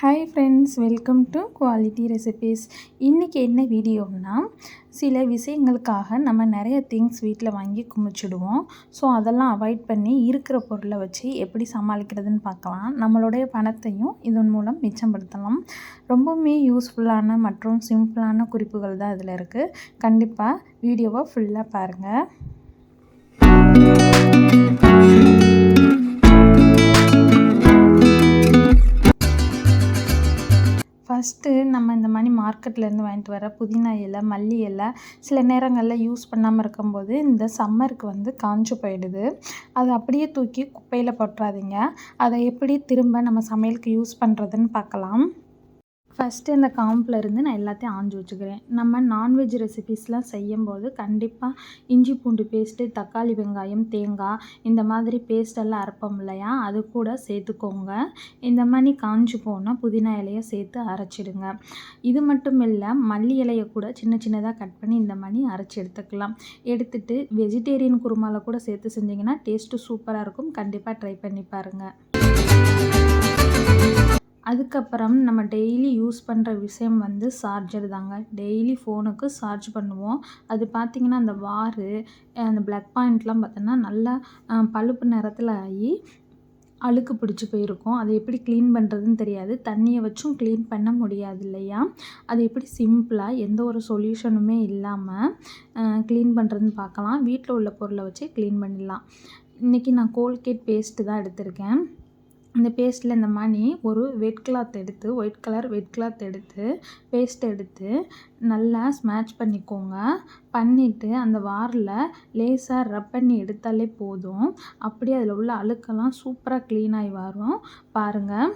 Hi friends, welcome to quality recipes. இன்றைக்கி என்ன வீடியோன்னா, சில விஷயங்களுக்காக நம்ம நிறைய திங்ஸ் வீட்டில் வாங்கி குமிச்சிடுவோம். ஸோ அதெல்லாம் அவாய்ட் பண்ணி இருக்கிற பொருளை வச்சு எப்படி சமாளிக்கிறதுன்னு பார்க்கலாம். நம்மளுடைய பணத்தையும் இதன் மூலம் மிச்சப்படுத்தலாம். ரொம்பவுமே யூஸ்ஃபுல்லான மற்றும் சிம்பிளான குறிப்புகள் தான் இதில் இருக்குது. கண்டிப்பாக வீடியோவை ஃபுல்லாக பாருங்கள். ஃபஸ்ட்டு நம்ம இந்த மாதிரி மார்க்கெட்லேருந்து வாங்கிட்டு வர புதினா இலை, மல்லி இலை சில நேரங்களில் யூஸ் பண்ணாமல் இருக்கும்போது இந்த சம்மருக்கு காஞ்சு போயிடுது. அதை அப்படியே தூக்கி குப்பையில் போட்டுறாதீங்க. அதை எப்படி திரும்ப நம்ம சமையலுக்கு யூஸ் பண்ணுறதுன்னு பார்க்கலாம். ஃபஸ்ட்டு இந்த காம்பிலேருந்து நான் எல்லாத்தையும் ஆஞ்சு வச்சுக்கிறேன். நம்ம நான்வெஜ் ரெசிபீஸ்லாம் செய்யும்போது கண்டிப்பாக இஞ்சி பூண்டு பேஸ்ட்டு, தக்காளி வெங்காயம், தேங்காய் இந்த மாதிரி பேஸ்ட்டெல்லாம் அரைப்போம் இல்லையா, அது கூட சேர்த்துக்கோங்க. இந்த மாதிரி காஞ்சு போனால் புதினா இலையை சேர்த்து அரைச்சிடுங்க. இது மட்டும் இல்லை, மல்லி இலையை கூட சின்ன சின்னதாக கட் பண்ணி இந்த மாதிரி அரைச்சி எடுத்துக்கலாம். எடுத்துகிட்டு வெஜிடேரியன் குருமாவில் கூட சேர்த்து செஞ்சிங்கன்னா டேஸ்ட்டு சூப்பராக இருக்கும். கண்டிப்பாக ட்ரை பண்ணி பாருங்கள். அதுக்கப்புறம் நம்ம டெய்லி யூஸ் பண்ணுற விஷயம் சார்ஜர் தாங்க. டெய்லி ஃபோனுக்கு சார்ஜ் பண்ணுவோம். அது பார்த்திங்கன்னா அந்த வாரு, அந்த ப்ளக் பாயிண்ட்லாம் பார்த்தோன்னா நல்லா பழுப்பு நிறத்தில் ஆகி அழுக்கு பிடிச்சி போயிருக்கும். அதை எப்படி க்ளீன் பண்ணுறதுன்னு தெரியாது. தண்ணியை வச்சும் க்ளீன் பண்ண முடியாது இல்லையா. அது எப்படி சிம்பிளாக எந்த ஒரு சொல்யூஷனுமே இல்லாமல் க்ளீன் பண்ணுறதுன்னு பார்க்கலாம். வீட்டில் உள்ள பொருளை வச்சு க்ளீன் பண்ணிடலாம். இன்றைக்கி நான் கோல்கேட் பேஸ்ட்டு தான் எடுத்திருக்கேன். இந்த பேஸ்ட்டில் இந்த மாதிரி ஒரு ஒயிட் கலர் வெட் கிளாத் எடுத்து பேஸ்ட் எடுத்து நல்லா ஸ்மேட்ச் பண்ணிக்கோங்க. பண்ணிவிட்டு அந்த வாரில் லேசாக ரப் பண்ணி எடுத்தாலே போதும். அப்படியே அதில் உள்ள அழுக்கெல்லாம் சூப்பராக க்ளீனாகி வரும் பாருங்கள்.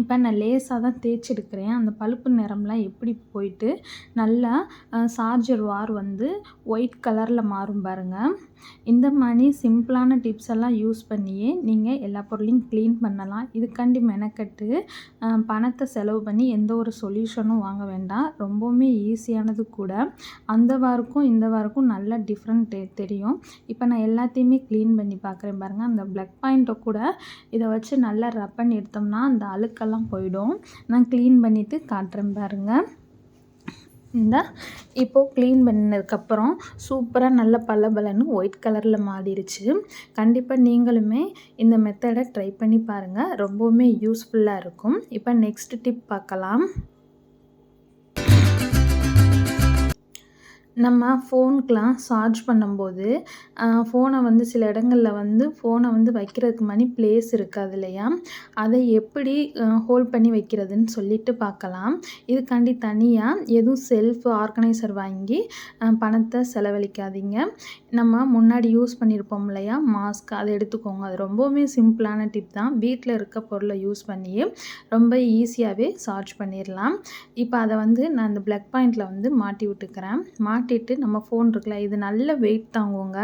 இப்போ நான் லேசாக தான் தேய்ச்செடுக்கிறேன். அந்த பழுப்பு நிறம்லாம் எப்படி போயிட்டு நல்லா சார்ஜர் வார் ஒயிட் கலரில் மாறும் பாருங்கள். இந்த மாதிரி சிம்பிளான டிப்ஸ் எல்லாம் யூஸ் பண்ணியே நீங்கள் எல்லா பொருளையும் க்ளீன் பண்ணலாம். இதுக்காண்டி மெனக்கட்டு பணத்தை செலவு பண்ணி எந்த ஒரு சொல்யூஷனும் வாங்க வேண்டாம். ரொம்பவுமே ஈஸியானது கூட. அந்த வாருக்கும் இந்த வாருக்கும் நல்ல டிஃப்ரெண்ட் தெரியும். இப்போ நான் எல்லாத்தையுமே க்ளீன் பண்ணி பார்க்குறேன் பாருங்கள். அந்த ப்ளக் பாயிண்ட்டை கூட இதை வச்சு நல்லா ரப் பண்ணி எடுத்தோம்னா அந்த அழுக்கெல்லாம் போயிடும். நான் க்ளீன் பண்ணிவிட்டு காட்டுறேன் பாருங்கள். இப்போது க்ளீன் பண்ணதுக்கப்புறம் சூப்பராக நல்ல பளபளன்னு ஒயிட் கலரில் மாறிடுச்சு. கண்டிப்பாக நீங்களுமே இந்த மெத்தடை ட்ரை பண்ணி பாருங்கள். ரொம்பவுமே யூஸ்ஃபுல்லாக இருக்கும். இப்போ நெக்ஸ்ட் டிப் பார்க்கலாம். நம்ம ஃபோனுக்கெலாம் சார்ஜ் பண்ணும்போது ஃபோனை சில இடங்களில் ஃபோனை வைக்கிறதுக்கு மணி பிளேஸ் இருக்காது இல்லையா. அதை எப்படி ஹோல்ட் பண்ணி வைக்கிறதுன்னு சொல்லிட்டு பார்க்கலாம். இதுக்காண்டி தனியாக எதுவும் செல்ஃப் ஆர்கனைசர் வாங்கி பணத்தை செலவழிக்காதீங்க. நம்ம முன்னாடி யூஸ் பண்ணியிருப்போம் இல்லையா மாஸ்க், அதை எடுத்துக்கோங்க. அது ரொம்பவுமே சிம்பிளான டிப் தான். வீட்டில் இருக்க பொருளை யூஸ் பண்ணியே ரொம்ப ஈஸியாகவே சார்ஜ் பண்ணிடலாம். இப்போ அதை நான் இந்த ப்ளக் பாயிண்டில் மாட்டி விட்டுக்கிறேன். மாட்டிட்டு நம்ம ஃபோன் இருக்குல்ல, இது நல்ல வெயிட் தாங்குங்க.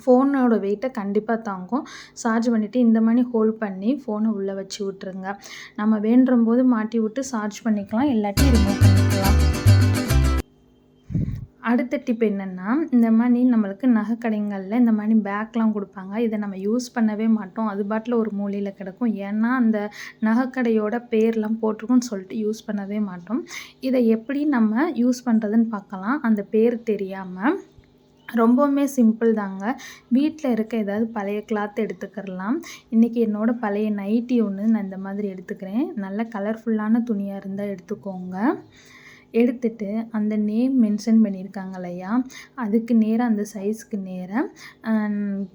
ஃபோனோட வெயிட்டை கண்டிப்பாக தாங்கும். சார்ஜ் பண்ணிவிட்டு இந்த மாதிரி ஹோல்ட் பண்ணி ஃபோனை உள்ளே வச்சு விட்டுருங்க. நம்ம வேண்டும்போது மாட்டி விட்டு சார்ஜ் பண்ணிக்கலாம், இல்லாட்டி ரிமூவ் பண்ணிக்கலாம். அடுத்த டிப் என்னென்னா, இந்த மாதிரி நம்மளுக்கு நகைக்கடைங்களில் இந்த மாதிரி பேக்லாம் கொடுப்பாங்க. இதை நம்ம யூஸ் பண்ணவே மாட்டோம். அது பாட்டில் ஒரு மூலையில் கிடக்கும். ஏன்னா அந்த நகைக்கடையோட பேர்லாம் போட்டிருக்குன்னு சொல்லிட்டு யூஸ் பண்ணவே மாட்டோம். இதை எப்படி நம்ம யூஸ் பண்ணுறதுன்னு பார்க்கலாம். அந்த பேர் தெரியாமல் ரொம்பவுமே சிம்பிள் தாங்க. வீட்டில் இருக்க ஏதாவது பழைய கிளாத் எடுத்துக்கிறலாம். இன்றைக்கி என்னோடய பழைய நைட்டி ஒன்று நான் இந்த மாதிரி எடுத்துக்கிறேன். நல்ல கலர்ஃபுல்லான துணியாக இருந்தால் எடுத்துக்கோங்க. எடுத்துட்டு அந்த நேம் மென்ஷன் பண்ணியிருக்காங்க இல்லையா, அதுக்கு நேராக அந்த சைஸ்க்கு நேராக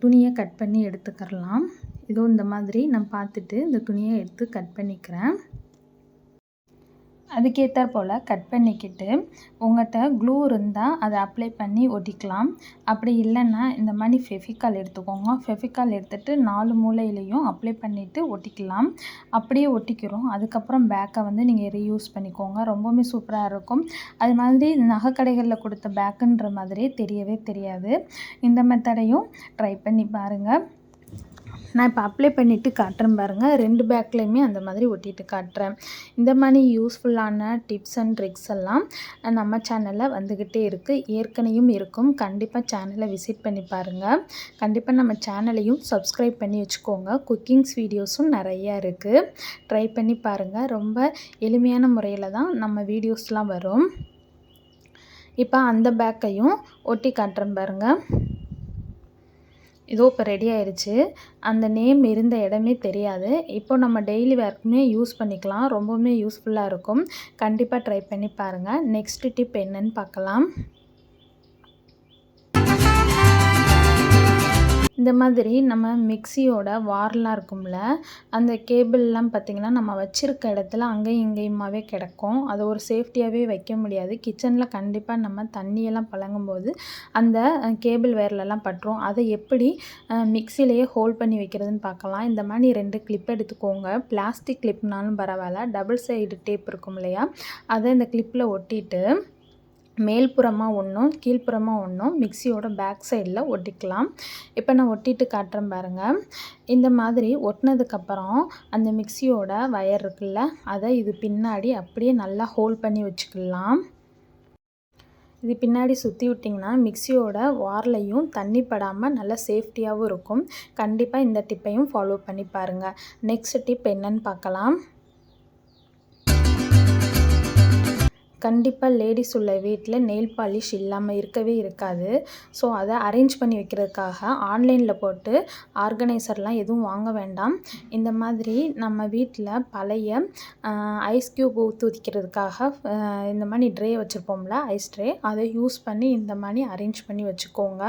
துணியை கட் பண்ணி எடுத்துக்கிறலாம். இதோ இந்த மாதிரி நான் பார்த்துட்டு இந்த துணியை எடுத்து கட் பண்ணிக்கிறேன். அதுக்கேற்றாற் போல் கட் பண்ணிக்கிட்டு உங்கள்கிட்ட க்ளூ இருந்தால் அதை அப்ளை பண்ணி ஒட்டிக்கலாம். அப்படி இல்லைன்னா இந்த மாதிரி ஃபெவிகால் எடுத்துக்கோங்க. ஃபெவிகால் எடுத்துகிட்டு 4 மூலையிலையும் அப்ளை பண்ணிவிட்டு ஒட்டிக்கலாம். அப்படியே ஒட்டிக்கிறோம். அதுக்கப்புறம் பேக்கை நீங்கள் ரீயூஸ் பண்ணிக்கோங்க. ரொம்பவுமே சூப்பராக இருக்கும். அது மாதிரி நகைக்கடைகளில் கொடுத்த பேக்குன்ற மாதிரியே தெரியவே தெரியாது. இந்த மெத்தடையும் ட்ரை பண்ணி பாருங்கள். நான் இப்போ அப்ளை பண்ணிவிட்டு காட்டுறேன் பாருங்கள். 2 பேக்லேயுமே அந்த மாதிரி ஒட்டிட்டு காட்டுறேன். இந்த மாதிரி யூஸ்ஃபுல்லான டிப்ஸ் அண்ட் ட்ரிக்ஸ் எல்லாம் நம்ம சேனலில் வந்துக்கிட்டே இருக்குது, ஏற்கனவும் இருக்கும். கண்டிப்பாக சேனலை விசிட் பண்ணி பாருங்கள். கண்டிப்பாக நம்ம சேனலையும் சப்ஸ்கிரைப் பண்ணி வச்சுக்கோங்க. குக்கிங்ஸ் வீடியோஸும் நிறையா இருக்குது, ட்ரை பண்ணி பாருங்கள். ரொம்ப எளிமையான முறையில் தான் நம்ம வீடியோஸ்லாம் வரும். இப்போ அந்த பேக்கையும் ஒட்டி காட்டுறேன் பாருங்கள். இதோ இப்போ ரெடி ஆயிடுச்சு. அந்த நேம் இருந்த இடமே தெரியாது. இப்போ நம்ம டெய்லி வேர்க்குமே யூஸ் பண்ணிக்கலாம். ரொம்பவுமே யூஸ்ஃபுல்லாக இருக்கும். கண்டிப்பாக ட்ரை பண்ணி பாருங்கள். நெக்ஸ்ட் டிப் என்னன்னு பார்க்கலாம். இந்த மாதிரி நம்ம மிக்சியோட வார்லாம் இருக்கும்ல, அந்த கேபிள்லாம் பார்த்திங்கன்னா நம்ம வச்சுருக்க இடத்துல அங்கேயும் இங்கேயுமாவே கிடக்கும். அதை ஒரு சேஃப்டியாகவே வைக்க முடியாது. கிச்சனில் கண்டிப்பாக நம்ம தண்ணியெல்லாம் பழங்கும்போது அந்த கேபிள் வேர்லலாம் பட்டுரும். அதை எப்படி மிக்சிலேயே ஹோல்ட் பண்ணி வைக்கிறதுன்னு பார்க்கலாம். இந்த மாதிரி 2 கிளிப் எடுத்துக்கோங்க. பிளாஸ்டிக் கிளிப்னாலும் பரவாயில்ல. டபுள் சைடு டேப் இருக்கும் இல்லையா, அதை இந்த கிளிப்பில் ஒட்டிட்டு மேல்புறமாக ஒன்றும் கீழ்ப்புறமாக ஒன்றும் மிக்சியோட பேக் சைடில் ஒட்டிக்கலாம். இப்போ நான் ஒட்டிட்டு காட்டுறேன் பாருங்கள். இந்த மாதிரி ஒட்டினதுக்கப்புறம் அந்த மிக்சியோட வயர் இருக்குல்ல, அதை இது பின்னாடி அப்படியே நல்லா ஹோல்ட் பண்ணி வச்சுக்கலாம். இது பின்னாடி சுற்றி விட்டிங்கன்னா மிக்சியோட வார்லையும் தண்ணி படாமல் நல்லா சேஃப்டியாகவும் இருக்கும். கண்டிப்பாக இந்த டிப்பையும் ஃபாலோ பண்ணி பாருங்கள். நெக்ஸ்ட் டிப் என்னன்னு பார்க்கலாம். கண்டிப்பாக லேடிஸ் உள்ள வீட்டில் நெயில் பாலிஷ் இல்லாமல் இருக்கவே இருக்காது. ஸோ அதை அரேஞ்ச் பண்ணி வைக்கிறதுக்காக ஆன்லைனில் போட்டு ஆர்கனைசர்லாம் எதுவும் வாங்க வேண்டாம். இந்த மாதிரி நம்ம வீட்டில் பழைய ஐஸ் க்யூப் ஊற்றி வைக்கிறதுக்காக இந்த மாதிரி ட்ரே வச்சுருப்போம்ல, ஐஸ் ட்ரே, அதை யூஸ் பண்ணி இந்த மாதிரி அரேஞ்ச் பண்ணி வச்சுக்கோங்க.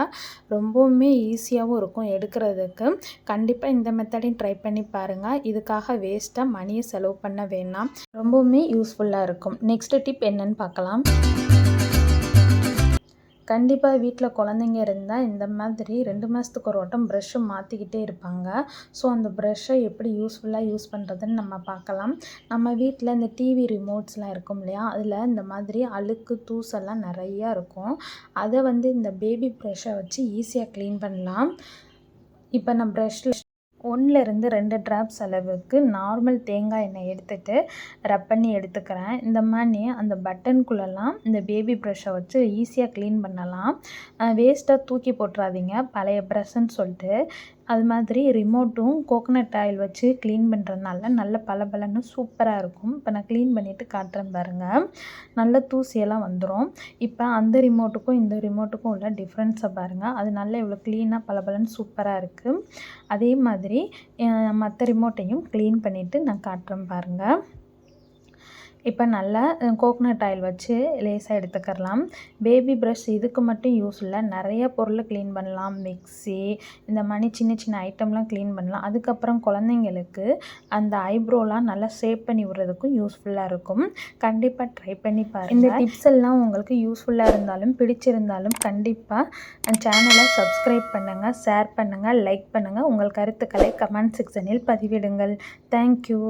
ரொம்பவுமே ஈஸியாகவும் இருக்கும் எடுக்கிறதுக்கு. கண்டிப்பாக இந்த மெத்தடையும் ட்ரை பண்ணி பாருங்கள். இதுக்காக வேஸ்ட்டாக மணியை செலவு பண்ண வேணாம். ரொம்பவுமே யூஸ்ஃபுல்லாக இருக்கும். நெக்ஸ்ட் டிப் என்னன்னு பார்க்கலாம். கண்டிப்பாக வீட்டில் குழந்தைங்க இருந்தால் இந்த மாதிரி 2 மாதத்துக்கு ஒரு வட்டம் ப்ரஷ்ஷை மாற்றிக்கிட்டே இருப்பாங்க. ஸோ அந்த ப்ரஷ்ஷை எப்படி யூஸ்ஃபுல்லாக யூஸ் பண்ணுறதுன்னு நம்ம பார்க்கலாம். நம்ம வீட்டில் இந்த டிவி ரிமோட்ஸ்லாம் இருக்கும் இல்லையா, அதில் இந்த மாதிரி அழுக்கு தூசெல்லாம் நிறையா இருக்கும். அதை இந்த பேபி ப்ரஷ்ஷை வச்சு ஈஸியாக க்ளீன் பண்ணலாம். இப்போ நான் ப்ரஷ்ஷில் 1லேருந்து 2 ட்ராப்ஸ் அளவுக்கு நார்மல் தேங்காய் எண்ணெய் எடுத்துகிட்டு ரப் பண்ணி எடுத்துக்கிறேன். இந்த மாதிரி அந்த பட்டனுக்குள்ளெல்லாம் இந்த பேபி ப்ரஷ்ஷை வச்சு ஈஸியாக க்ளீன் பண்ணலாம். வேஸ்ட்டாக தூக்கி போட்டுறாதீங்க பழைய ப்ரஷ்ஷுன்னு சொல்லிட்டு. அது மாதிரி ரிமோட்டும் கோகோனட் ஆயில் வச்சு க்ளீன் பண்ணுறதுனால நல்ல பளபளன்னு சூப்பராக இருக்கும். இப்போ நான் க்ளீன் பண்ணிவிட்டு காட்டுறேன் பாருங்கள். நல்ல தூசியெல்லாம் வந்துடும். இப்போ அந்த ரிமோட்டுக்கும் இந்த ரிமோட்டுக்கும் உள்ள டிஃப்ரென்ஸை பாருங்கள். அது நல்லா இவ்வளோ க்ளீனாக பளபளன்னு சூப்பராக இருக்குது. அதே மாதிரி மற்ற ரிமோட்டையும் க்ளீன் பண்ணிவிட்டு நான் காட்டுறேன் பாருங்கள். இப்போ நல்லா கோகோனட் ஆயில் வச்சு லேசாக எடுத்துக்கலாம். பேபி ப்ரஷ் இதுக்கு மட்டும் யூஸ் இல்லை, நிறைய பொருளை க்ளீன் பண்ணலாம். மிக்ஸி, இந்த மாதிரி சின்ன சின்ன ஐட்டம்லாம் க்ளீன் பண்ணலாம். அதுக்கப்புறம் குழந்தைங்களுக்கு அந்த ஐப்ரோலாம் நல்லா ஷேப் பண்ணி விடுறதுக்கும் யூஸ்ஃபுல்லாக இருக்கும். கண்டிப்பாக ட்ரை பண்ணி பாருங்கள். இந்த டிப்ஸ் எல்லாம் உங்களுக்கு யூஸ்ஃபுல்லாக இருந்தாலும் பிடிச்சிருந்தாலும் கண்டிப்பாக சேனலை சப்ஸ்கிரைப் பண்ணுங்கள், ஷேர் பண்ணுங்கள், லைக் பண்ணுங்கள். உங்கள் கருத்துக்களை கமெண்ட் செக்ஷனில் பதிவிடுங்கள். தேங்க்யூ.